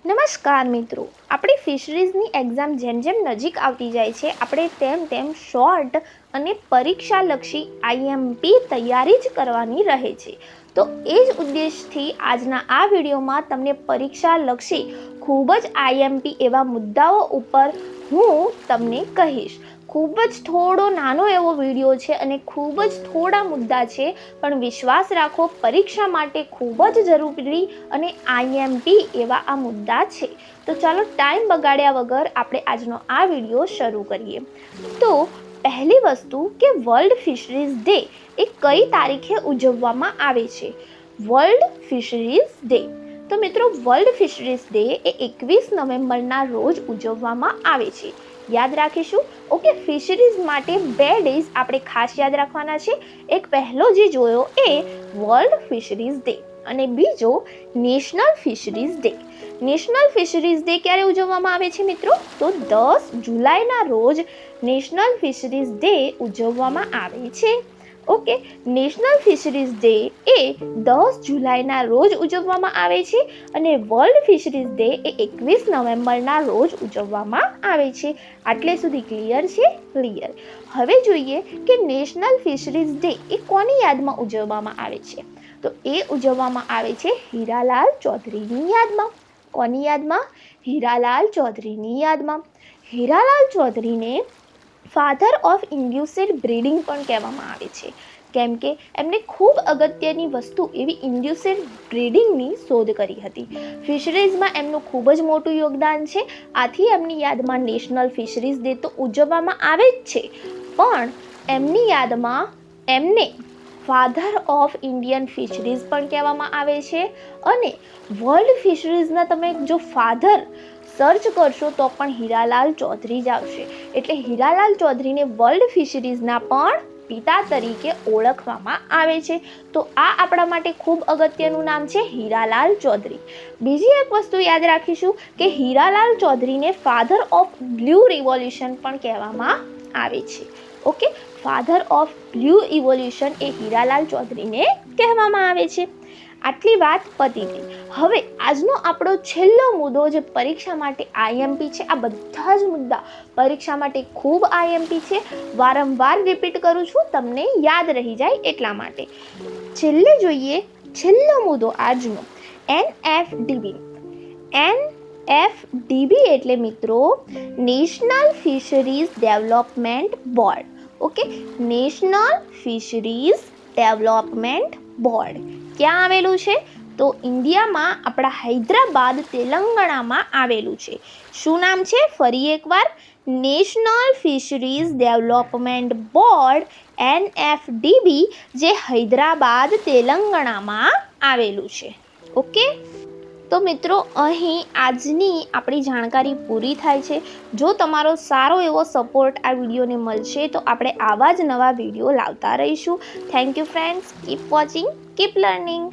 નમસ્કાર મિત્રો, આપણી ફિશરીઝની એક્ઝામ જેમ જેમ નજીક આવતી જાય છે આપણે તેમ તેમ શોર્ટ અને પરીક્ષાલક્ષી આઈએમપી તૈયારી જ કરવાની રહે છે. તો એ જ ઉદ્દેશથી આજના આ વિડીયોમાં તમને પરીક્ષાલક્ષી ખૂબ જ આઈએમપી એવા મુદ્દાઓ ઉપર હું તમને કહીશ. ખૂબ જ થોડો નાનો એવો વિડીયો છે અને ખૂબ જ થોડા મુદ્દા છે, પણ વિશ્વાસ રાખો પરીક્ષા માટે ખૂબ જ જરૂરી અને આઈએમપી એવા આ મુદ્દા છે. તો ચાલો ટાઈમ બગાડ્યા વગર આપણે આજનો આ વિડીયો શરૂ કરીએ. તો પહેલી વસ્તુ કે વર્લ્ડ ફિશરીઝ ડે એ કઈ તારીખે ઉજવવામાં આવે છે? World fisheries day. તો મિત્રો, વર્લ્ડ ફિશરીઝ ડે એ 21 નવેમ્બરના રોજ ઉજવવામાં આવે છે. યાદ રાખીશું. ઓકે, ફિશરીઝ માટે 2 ડેઝ આપણે ખાસ યાદ રાખવાના છે. એક પહેલો જે જોયો એ વર્લ્ડ ફિશરીઝ ડે અને બીજો national fisheries day. National fisheries day ક્યારે ઉજવવામાં આવે છે મિત્રો? તો 10 જુલાઈના રોજ નેશનલ ફિશરીઝ ડે ઉજવવામાં આવે છે. ઓકે, નેશનલ ફિશરીઝ ડે એ 10 જુલાઈના રોજ ઉજવવામાં આવે છે અને વર્લ્ડ ફિશરીઝ ડે એ 21 નવેમ્બરના રોજ ઉજવવામાં આવે છે. આટલે સુધી ક્લિયર છે? ક્લિયર. હવે જોઈએ કે નેશનલ ફિશરીઝ ડે એ કોની યાદમાં ઉજવવામાં આવે છે? તો એ ઉજવવામાં આવે છે હીરાલાલ ચૌધરીની યાદમાં. કોની યાદમાં? હીરાલાલ ચૌધરીની યાદમાં. હીરાલાલ ચૌધરીને ફાધર ઓફ ઇન્ડ્યુસેડ બ્રીડિંગ પણ કહેવામાં આવે છે, કેમ કે એમને ખૂબ અગત્યની વસ્તુ એવી ઇન્ડ્યુસેડ બ્રીડિંગની શોધ કરી હતી. ફિશરીઝમાં એમનું ખૂબ જ મોટું યોગદાન છે. આથી એમની યાદમાં નેશનલ ફિશરીઝ ડે તો ઉજવવામાં આવે જ છે, પણ એમની યાદમાં એમને ફાધર ઓફ ઇન્ડિયન ફિશરીઝ પણ કહેવામાં આવે છે. અને વર્લ્ડ ફિશરીઝના તમે જો ફાધર સર્ચ કરશો તો પણ હીરાલાલ ચૌધરી જ આવશે. એટલે હીરાલાલ ચૌધરીને વર્લ્ડ ફિશરીઝના પણ પિતા તરીકે ઓળખવામાં આવે છે. તો આ આપણા માટે ખૂબ અગત્યનું નામ છે, હીરાલાલ ચૌધરી. બીજી એક વસ્તુ યાદ રાખીશું કે હીરાલાલ ચૌધરીને ફાધર ઓફ બ્લુ રિવોલ્યુશન પણ કહેવામાં આવે છે. Okay, father of blue evolution એ હીરાલાલ ચૌધરીને કહેવામાં આવે છે. આટલી વાત પતી ગઈ. હવે આજનો આપણો છેલ્લો મુદ્દો જે પરીક્ષા માટે આઈએમપી છે, આ બધા જ મુદ્દા પરીક્ષા માટે ખૂબ આઈએમપી છે. વારંવાર રિપીટ કરું છું, તમને યાદ રહી જાય એટલા માટે. છેલ્લે જોઈએ છેલ્લો મુદ્દો આજનો, એનએફડીબી. એનએફડીબી એટલે મિત્રો national fisheries development board. Okay, national fisheries development board ક્યાં આવેલું છે? તો ઇન્ડિયામાં આપણા હૈદરાબાદ, તેલંગાણામાં આવેલું છે. શું નામ છે? ફરી એકવાર, નેશનલ ફિશરીઝ ડેવલપમેન્ટ બોર્ડ એનએફડીબી, જે હૈદરાબાદ, તેલંગાણામાં આવેલું છે. ઓકે, તો મિત્રો અહીં આજની આપણી જાણકારી પૂરી થાય છે. જો તમારો સારો એવો સપોર્ટ આ વિડીયોને મળશે તો આપણે આવા જ નવા વિડીયો લાવતા રહીશું. Thank you friends. Keep watching, keep learning.